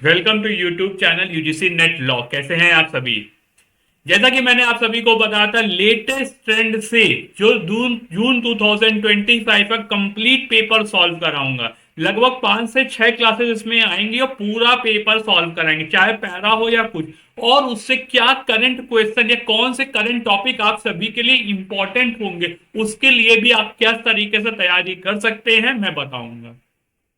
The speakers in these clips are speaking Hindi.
Welcome to YouTube channel UGC NET law. कैसे हैं आप सभी? जैसा कि मैंने आप सभी को बताया था, लेटेस्ट ट्रेंड से जो जून जून 2025 का कंप्लीट पेपर सॉल्व कराऊंगा। लगभग 5 से 6 क्लासेस इसमें आएंगी और पूरा पेपर सॉल्व कराएंगे, चाहे पैरा हो या कुछ। और उससे क्या करंट क्वेश्चन या कौन से करंट टॉपिक आप सभी के लिए इंपॉर्टेंट होंगे, उसके लिए भी आप किस तरीके से तैयारी कर सकते हैं मैं बताऊंगा।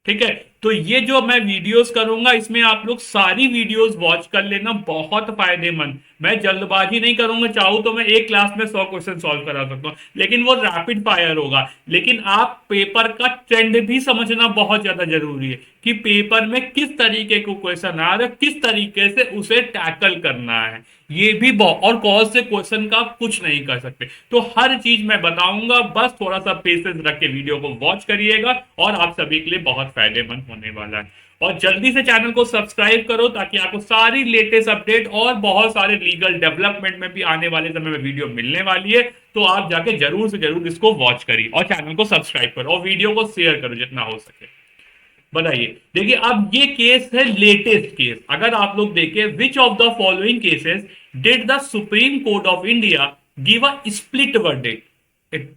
ठीक है। तो ये जो मैं वीडियोस करूंगा, इसमें आप लोग सारी वीडियोस वॉच कर लेना, बहुत फायदेमंद। मैं जल्दबाजी नहीं करूंगा, चाहूं तो मैं एक क्लास में 100 क्वेश्चन सॉल्व करा सकता हूं, लेकिन वो रैपिड फायर होगा। लेकिन आप पेपर का ट्रेंड भी समझना बहुत ज्यादा जरूरी है कि पेपर में किस तरीके को क्वेश्चन आ रहा है, किस तरीके से उसे टैकल करना है। ये भी बहुत, और कौन से क्वेश्चन का आप कुछ नहीं कर सकते। तो हर चीज मैं बताऊंगा, बस थोड़ा सा पेशेंस रख के वीडियो को वॉच करिएगा और आप सभी के लिए बहुत फायदेमंद होने वाला है। और जल्दी से चैनल को सब्सक्राइब करो ताकि आपको सारी लेटेस्ट अपडेट और बहुत सारे लीगल डेवलपमेंट में भी आने वाले समय में वीडियो मिलने वाली है। तो आप जाके जरूर से जरूर इसको वॉच करिए और चैनल को सब्सक्राइब करो और वीडियो को शेयर करो जितना हो सके। बताइए, देखिए अब ये केस है लेटेस्ट केस। अगर आप लोग देखें, विच of the following cases did the supreme court of India give a split verdict?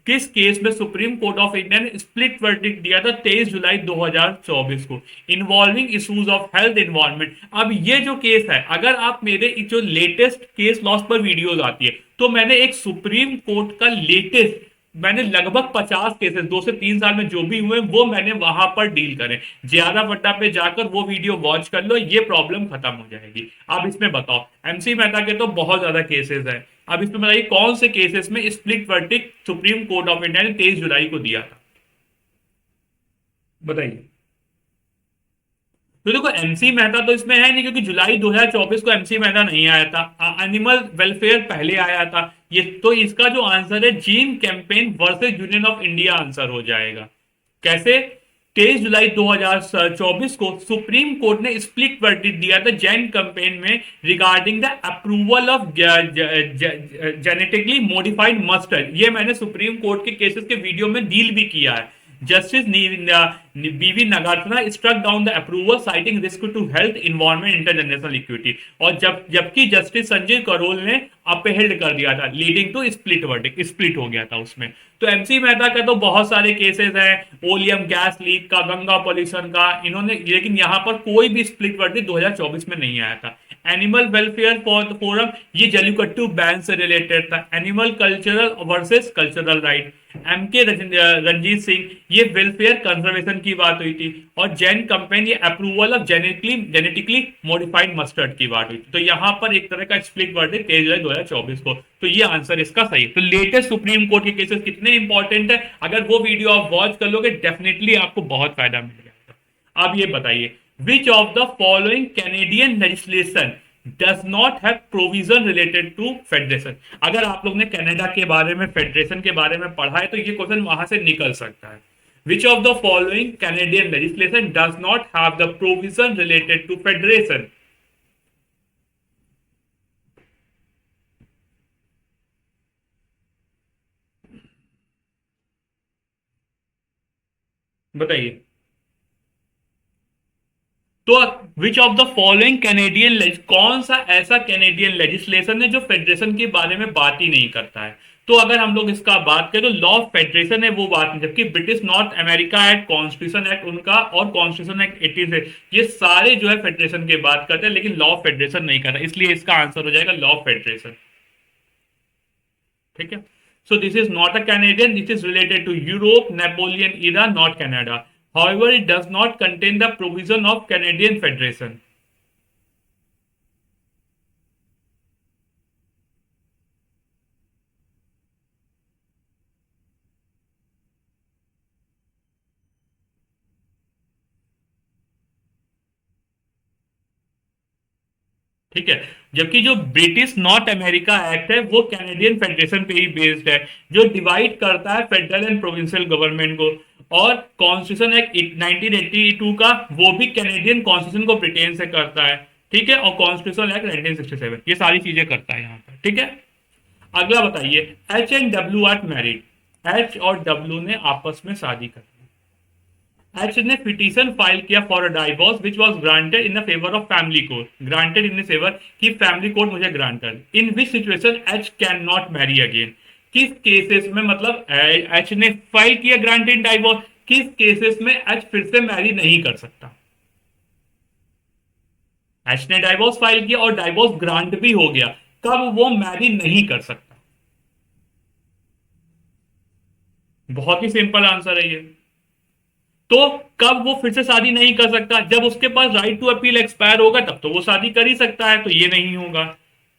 किस केस में सुप्रीम कोर्ट ऑफ इंडिया ने स्प्लिट वर्डिक्ट दिया था 23 जुलाई 2024 को, involving issues of health environment? अब ये जो केस है, अगर आप मेरे जो लेटेस्ट केस लॉस पर वीडियोस आती है, तो मैंने एक सुप्रीम कोर्ट का लेटेस्ट, मैंने लगभग 50 केसेस 2 से 3 साल में जो भी हुए वो मैंने वहां पर डील करे। ज्यादा पट्टा पे जाकर वो वीडियो वॉच कर लो, ये प्रॉब्लम खत्म हो जाएगी। अब इसमें बताओ, एमसी मेहता के तो बहुत ज्यादा केसेस है। अब इसमें बताइए कौन से केसेस में split verdict supreme court of India ने 23 जुलाई को दिया था? बताइए। तो देखो, एमसी मेहता तो इसमें है नहीं, क्योंकि जुलाई 2024 को एमसी मेहता नहीं आया था। एनिमल वेलफेयर पहले आया था। ये तो इसका जो आंसर है, gene campaign versus union of India answer हो जाएगा। कैसे? 23 जुलाई 2024 को सुप्रीम कोर्ट ने स्प्लिट वर्डिक्ट दिया था जैन कैंपेन में regarding the approval of genetically modified mustard. ये मैंने सुप्रीम कोर्ट के केसेस के वीडियो में डील भी किया है। Justice B V Nagarathna struck down the approval citing risk to health environment intergenerational equity. और जबकि जस्टिस संजय करोल ने अपहेल्ड कर दिया था, leading to split verdict, split हो गया था उसमें। तो एमसी मेहता का तो बहुत सारे केसेस हैं, ओलियम गैस लीक का, गंगा पॉल्यूशन का, इन्होंने, लेकिन यहां पर कोई भी स्प्लिट वर्डिक्ट 2024 में नहीं आया था। एनिमल वेलफेयर फोरम, ये जल्लीकट्टू बैन से रिलेटेड था। Animal cultural versus cultural right, M K Ranjit Singh, ये वेलफेयर कंजर्वेशन की बात हुई थी। और जैन कंपेन, ये approval of genetically modified mustard की बात हुई थी। तो यहां पर एक तरह का स्प्लिट वर्डिक्ट 23 जुलाई 2024 को। तो ये आंसर इसका सही है। तो लेटेस्ट सुप्रीम कोर्ट के केसेस कितने इंपॉर्टेंट है, अगर वो वीडियो आप वॉच कर लोगे, डेफिनेटली आपको बहुत फायदा मिलेगा। अब ये बताइए, which of the following Canadian legislation does not have provision related to federation? अगर आप लोग ने कनाडा के बारे में, फेडरेशन के बारे में पढ़ा है, तो ये क्वेश्चन वहां से निकल सकता है। Which of the following Canadian legislation does not have the provision related to federation? बताइए। तो which of the following Canadian, कौन सा ऐसा कैनेडियन लेजिस्लेशन है जो फेडरेशन के बारे में बात ही नहीं करता है? तो अगर हम लोग इसका बात करें, तो लॉ ऑफ फेडरेशन है, वो बात नहीं। जबकि British north America act, constitution act उनका, और कॉन्स्टिट्यूशन एक्ट 18 से, ये सारे जो है फेडरेशन की बात करते हैं, लेकिन लॉ ऑफ फेडरेशन नहीं करता। इसलिए इसका आंसर हो जाएगा लॉ ऑफ फेडरेशन। ठीक है। So this is not a Canadian. This is related to Europe, Napoleon era, not Canada. However, it does not contain the provision of Canadian Federation. ठीक है। जबकि जो ब्रिटिश नॉर्थ अमेरिका एक्ट है, वो कैनेडियन फेडरेशन पे ही बेस्ड है, जो डिवाइड करता है फेडरल एंड प्रोविंशियल गवर्नमेंट को। और कॉन्स्टिट्यूशन एक्ट 1982 का, वो भी कैनेडियन कॉन्स्टिट्यूशन को ब्रिटेन से करता है। ठीक है। और कॉन्स्टिट्यूशन एक्ट 1967, ये सारी चीजें करता है यहाँ पर। ठीक है। अगला बताइए, H and W are married. H और डब्ल्यू ने आपस में शादी कर ली। एच ने पिटीशन फाइल किया for a divorce which was granted in the favour of family court, granted in favour कि फैमिली कोर्ट मुझे ग्रांट कर, in which situation H can not marry again, किस केसेस में, मतलब एच ने फाइल किया ग्रांटेड डाइवोर्स, किस केसेस में एच फिर से मैरी नहीं कर सकता। एच ने डाइवोर्स फाइल किया और डाइवोर्स ग्रांट भी हो गया, कब वो मैरी नहीं कर सकता? बहुत ही सिंपल आंसर है ये। तो कब वो फिर से शादी नहीं कर सकता? जब उसके पास राइट टू अपील एक्सपायर होगा तब तो वो शादी कर ही सकता है, तो ये नहीं होगा।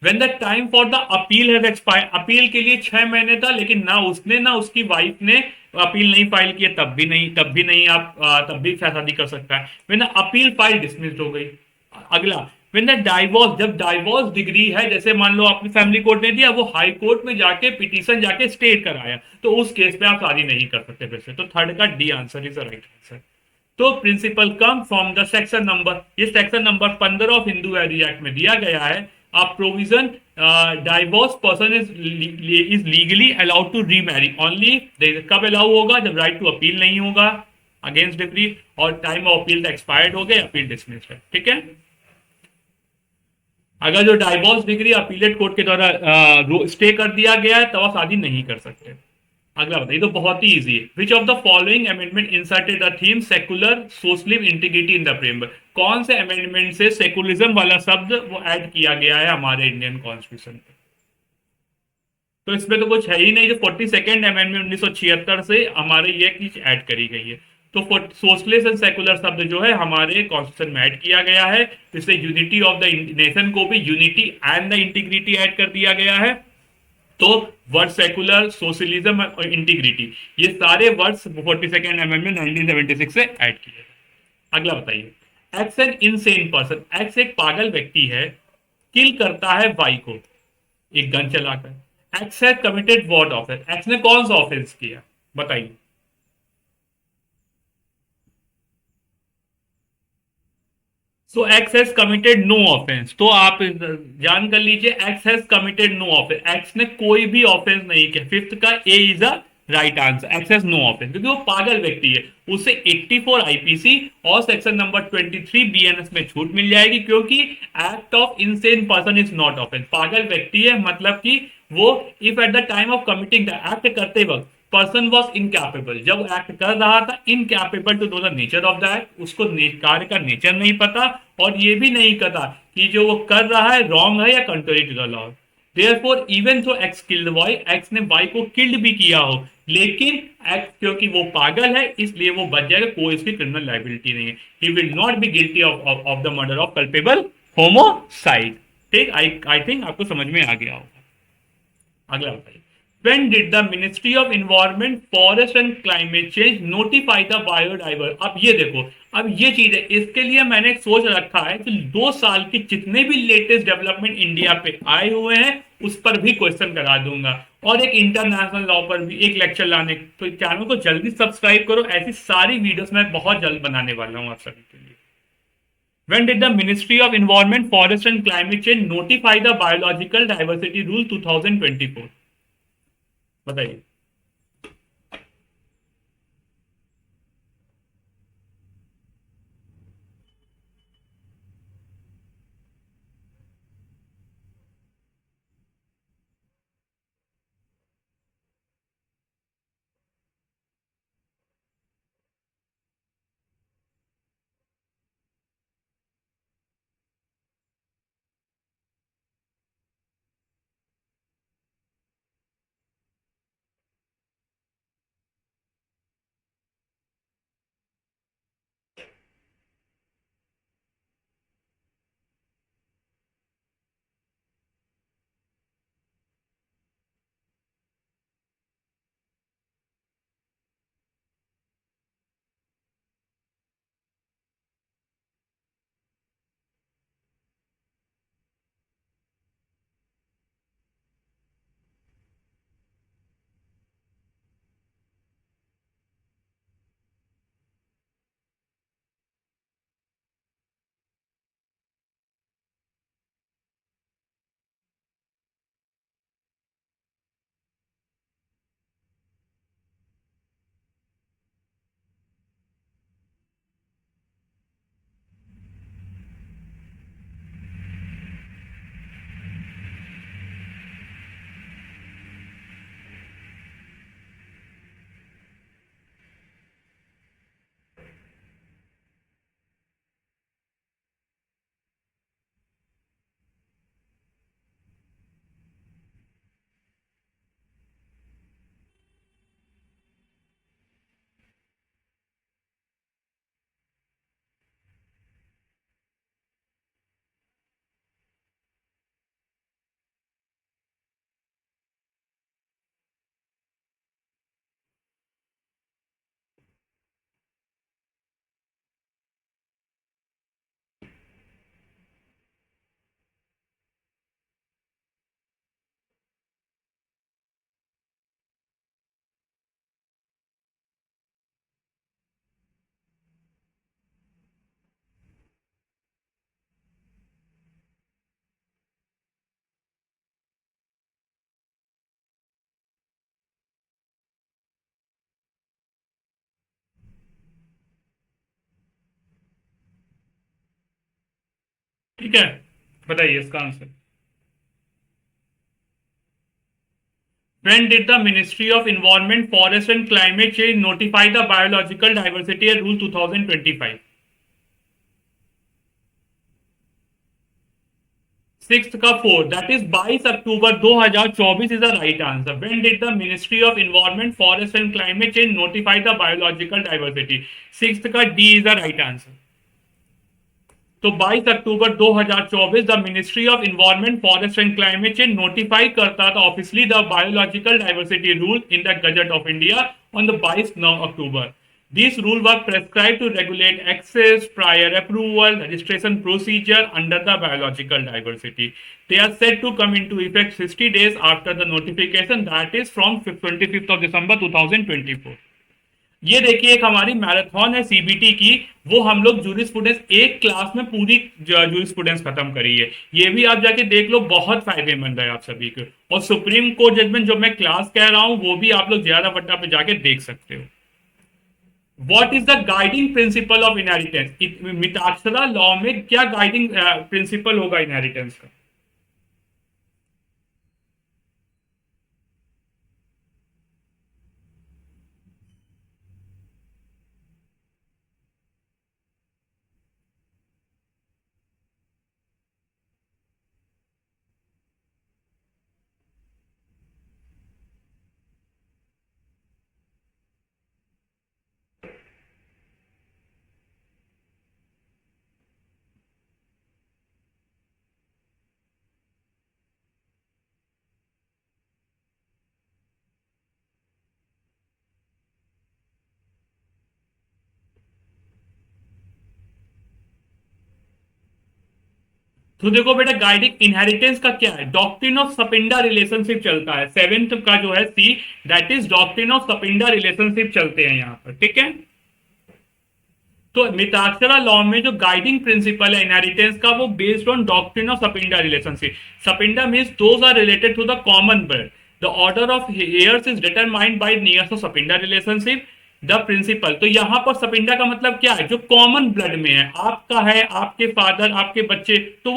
When the time for the appeal has expire, appeal के लिए 6 महीने था, लेकिन ना उसने ना उसकी वाइफ ने अपील नहीं फाइल किया, तब भी नहीं आप तब भी शादी कर सकता है। When the appeal file dismissed हो गई। अगला, वेन द डाइवोर्स, जब डाइवोर्स डिग्री है, जैसे मान लो आपकी फैमिली कोर्ट ने दिया, वो हाई कोर्ट में जाके पिटीशन जाके स्टेट कराया, तो उस केस में आप शादी नहीं कर सकते फिर से। तो थर्ड का D answer is the right answer. तो principal come from the section number, ये section number 15 of Hindu marriage act में दिया गया है। A provision, divorce person is legally allowed to remarry only, कब अलाउ होगा? जब राइट टू अपील नहीं होगा अगेंस्ट डिग्री, और टाइम ऑफ अपील एक्सपायर्ड हो गए, अपील डिसमिस है। ठीक है। अगर जो डाइवोर्स डिग्री अपीलेट कोर्ट के द्वारा स्टे कर दिया गया है, तो आप शादी नहीं कर सकते। अगला बताइए, तो बहुत ही इजी है। Which of the following amendment inserted the theme secular socialist integrity in the preamble, कौन से अमेंडमेंट से सेकुलरिज्म वाला शब्द वो ऐड किया गया है हमारे इंडियन कॉन्स्टिट्यूशन में? तो इसमें तो कुछ है ही नहीं, जो 42nd अमेंडमेंट 1976 से हमारे ये चीज ऐड करी गई है। तो सोशलिस्ट एंड सेकुलर शब्द जो है हमारे कॉन्स्टिट्यूशन में ऐड किया गया है, इससे यूनिटी ऑफ द नेशन को भी unity and the integrity add कर दिया गया है। तो वर्ड सेकुलर, सोशलिज्म और इंटीग्रिटी, ये सारे वर्ड्स 42nd अमेंडमेंट 1976 से ऐड किए। अगला बताइए, x N insane person, x एक पागल व्यक्ति है, किल करता है वाई को एक गन चलाकर। X has committed what offence, X ने कौन सा ऑफेंस किया? बताइए। So X has committed no offence, तो आप जान कर लीजिए, X has committed no offence, X ने कोई भी ऑफेंस नहीं किया। फिफ्थ का A is a right answer, X has no offence, क्योंकि वो पागल व्यक्ति है। उसे 84 आईपीसी और सेक्शन नंबर 23 बीएनएस में छूट मिल जाएगी, क्योंकि act of insane person is not offence, पागल व्यक्ति है, मतलब कि वो if at the time of committing the act, करते वक्त पर्सन वॉज इनकैपेबल, जब एक्ट कर रहा था incapable to know the nature of the act, उसको कार्य का नेचर नहीं पता, और ये भी नहीं पता कि जो वो कर रहा है रॉन्ग है या contrary to the law. Therefore even though X killed Y, X ने वाई को किल्ड भी किया हो, लेकिन एक्स क्योंकि वो पागल है इसलिए वो बच जाएगा, कोई इसकी क्रिमिनल लाइबिलिटी नहीं है। He will not be guilty of the murder of culpable homicide. ठीक, आई थिंक आपको समझ में आ गया होगा। अगला बताइए, when did the Ministry of Environment, Forest and Climate Change notify the biodiversity? अब ये देखो, अब ये चीज है, इसके लिए मैंने सोच रखा है कि 2 साल के जितने भी लेटेस्ट डेवलपमेंट इंडिया पे आए हुए हैं उस पर भी क्वेश्चन करा दूंगा, और एक इंटरनेशनल लॉ पर भी एक लेक्चर लाने। तो चैनल को जल्दी सब्सक्राइब करो, ऐसी सारी वीडियोस मैं बहुत जल्द बनाने वाला हूँ आप सभी के लिए। When did the Ministry of Environment, Forest and Climate Change notify the Biological Diversity Rule 2024? बताइए। ठीक है, बताइए इसका answer. When did the Ministry of Environment, Forest and Climate Change notify the Biological Diversity Rule 2025? Six का four, that is 22 October 2024 is the right answer. When did the ministry of environment forest and climate change notify the biological diversity? Six का D is the right answer. तो 22 October 2024 the ministry of environment forest and climate change notify करता था officially the biological diversity rule in the gazette of India on the 22 October. These rules were prescribed to regulate access, prior approval, registration procedure under the biological diversity. They are set to come into effect 60 days after the notification, that is from 25th of December 2024. ये देखिए एक हमारी मैराथन है सीबीटी की, वो हम लोग जूरिस्प्रूडेंस एक क्लास में पूरी जूरिस्प्रूडेंस खत्म करी है। ये भी आप जाके देख लो, बहुत फायदेमंद है आप सभी को। और सुप्रीम कोर्ट जजमेंट जो मैं क्लास कह रहा हूं वो भी आप लोग ज्यादा पट्टा पे जाके देख सकते हो। What is the guiding principle of inheritance? Mitakshara law में क्या गाइडिंग प्रिंसिपल होगा इनहेरिटेंस का? तो देखो बेटा, गाइडिंग इनहेरिटेंस का क्या है? डॉक्ट्रिन ऑफ सपिंडा रिलेशनशिप चलता है, सेवेंथ का जो है C, that is doctrine of sapinda relationship चलते हैं यहां पर, ठीक है। तो मिताक्षरा लॉ में जो गाइडिंग प्रिंसिपल है इनहेरिटेंस का, वो based on doctrine of sapinda relationship. Sapinda means those are related to the common blood. The order of heirs is determined by nearness of sapinda relationship. The principle, तो यहां पर सपिंडा का मतलब क्या है? जो कॉमन ब्लड में है, आपका है, आपके फादर, आपके बच्चे, तो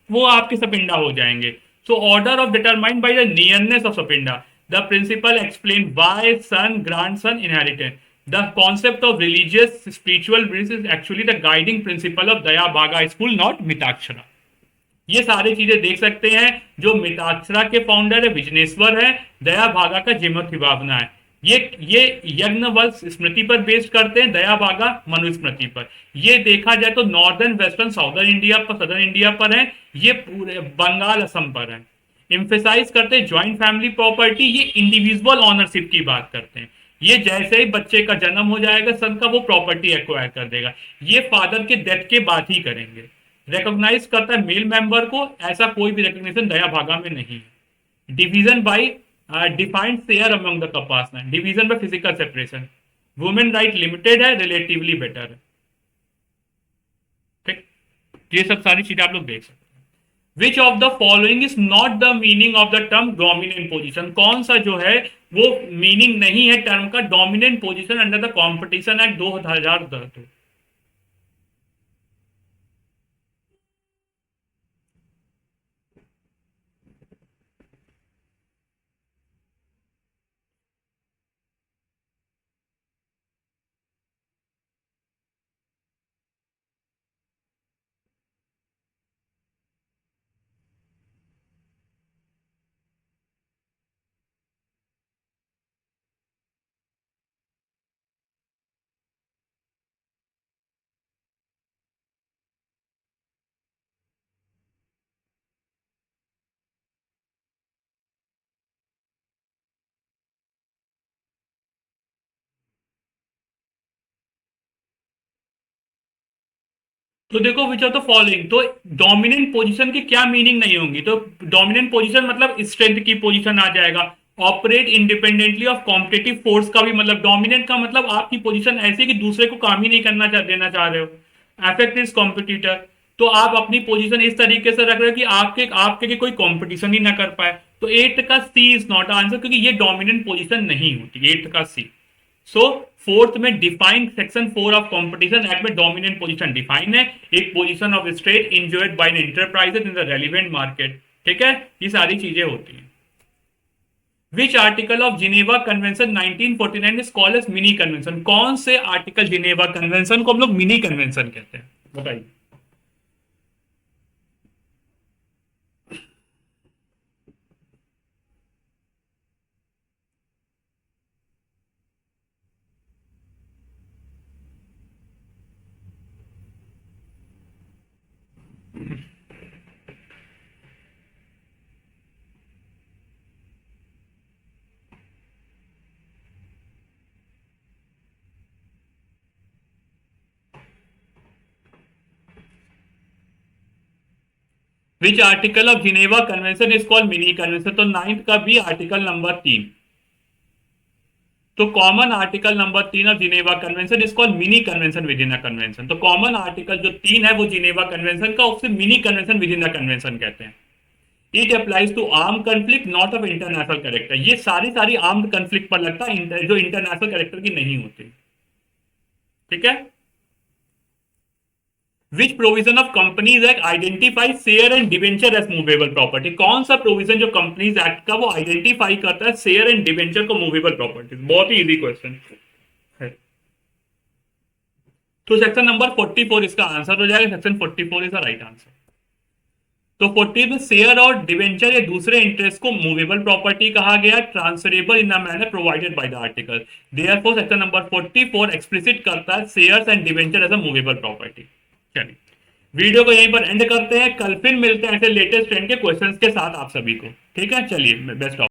वो आपके सपिंडा हो जाएंगे। So order of determined by the nearness of sapinda. The principle explain why son grandson inherited. The concept of religious spiritual bliss is actually the guiding principle of दया भागा स्कूल, नॉट मिताक्षरा। ये सारी चीजें देख सकते हैं। जो मिताक्षरा के फाउंडर है विजनेश्वर है, दया भागा का जेमथी भावना है। ये यज्ञवल्स स्मृति पर बेस्ड करते हैं, दया भागा मनुस्मृति पर। ये देखा जाए तो नॉर्दर्न वेस्टर्न साउदर्न इंडिया पर, सदर्न इंडिया पर है, ये पूरे बंगाल असम पर है। इम्फेसाइज करते हैं ज्वाइंट फैमिली प्रॉपर्टी, ये इंडिविजुअल ऑनरशिप की बात करते हैं। ये जैसे ही बच्चे का जन्म हो जाएगा सन का, वो प्रॉपर्टी एक्वायर कर देगा। ये फादर के डेथ के बाद ही करेंगे। रिकॉग्नाइज करता है मेल मेंबर को, ऐसा कोई भी रिकॉग्निशन दया भागा में नहीं है। Division by defined share among the coparcener, division by physical separation. Women right limited है, रिलेटिवली बेटर है, ठीक। ये सब सारी चीजें आप लोग देख सकते हैं। विच of the following is not the meaning of the term dominant position? कौन सा जो है वो मीनिंग नहीं है टर्म का dominant position under the competition act 2010? तो देखो विच ऑफ द फॉलोइंग, तो डोमिनेंट पोजीशन की क्या मीनिंग नहीं होंगी? तो डोमिनेंट पोजीशन मतलब स्ट्रेंथ की पोजीशन आ जाएगा। Operate independently of competitive force का भी मतलब, डोमिनेंट का मतलब आपकी पोजीशन ऐसी कि दूसरे को काम ही नहीं करना देना चाह रहे हो। अफेक्ट इज कॉम्पिटिटर, तो आप अपनी पोजीशन इस तरीके से रख रहे हो कि आपके आपके कोई कॉम्पिटिशन ही ना कर पाए। तो एट का सी इज नॉट आंसर, क्योंकि ये डोमिनेंट पोजीशन नहीं होती एट का सी। सो फोर्थ में define section 4 of competition act में डोमिनेंट पोजीशन डिफाइन है, एक position of state enjoyed by enterprises in the relevant market. ठीक है, ये सारी चीजें होती हैं। Which article of Geneva convention 1949 is called as mini convention? कौन से आर्टिकल जिनेवा कन्वेंशन को हम लोग मिनी कन्वेंशन कहते हैं, बताइए। Which article of Geneva convention is called mini convention? तो नाइन्थ का भी आर्टिकल नंबर 3। तो common article number 3 of Geneva convention is called mini convention within a convention. तो कॉमन आर्टिकल जो 3 है वो जिनेवा कन्वेंशन का, उसे mini convention within a convention कहते हैं। It applies to arm conflict not of international character. ये सारी सारी आर्म्ड कंफ्लिक्ट पर लगता है, जो इंटरनेशनल कैरेक्टर की नहीं होती। ठीक है। Which provision of companies act identify share and debenture as movable property? कौन सा प्रोविजन जो कंपनीज एक्ट का वो आइडेंटिफाई करता है शेयर एंड डिवेंचर को मूवेबल प्रॉपर्टी? बहुत ही इजी क्वेश्चन है। तो सेक्शन नंबर 44 इसका आंसर हो जाएगा। Section 44 is the right answer. तो 40 में शेयर और डिवेंचर या दूसरे इंटरेस्ट को मूवेबल प्रॉपर्टी कहा गया, transferable in the manner provided by the article. Therefore section number 44 explicit करता है shares and debenture as a movable property. चलिए वीडियो को यहीं पर एंड करते हैं, कल फिर मिलते हैं ऐसे लेटेस्ट ट्रेंड के क्वेश्चंस के साथ आप सभी को। ठीक है, चलिए बेस्ट ऑफ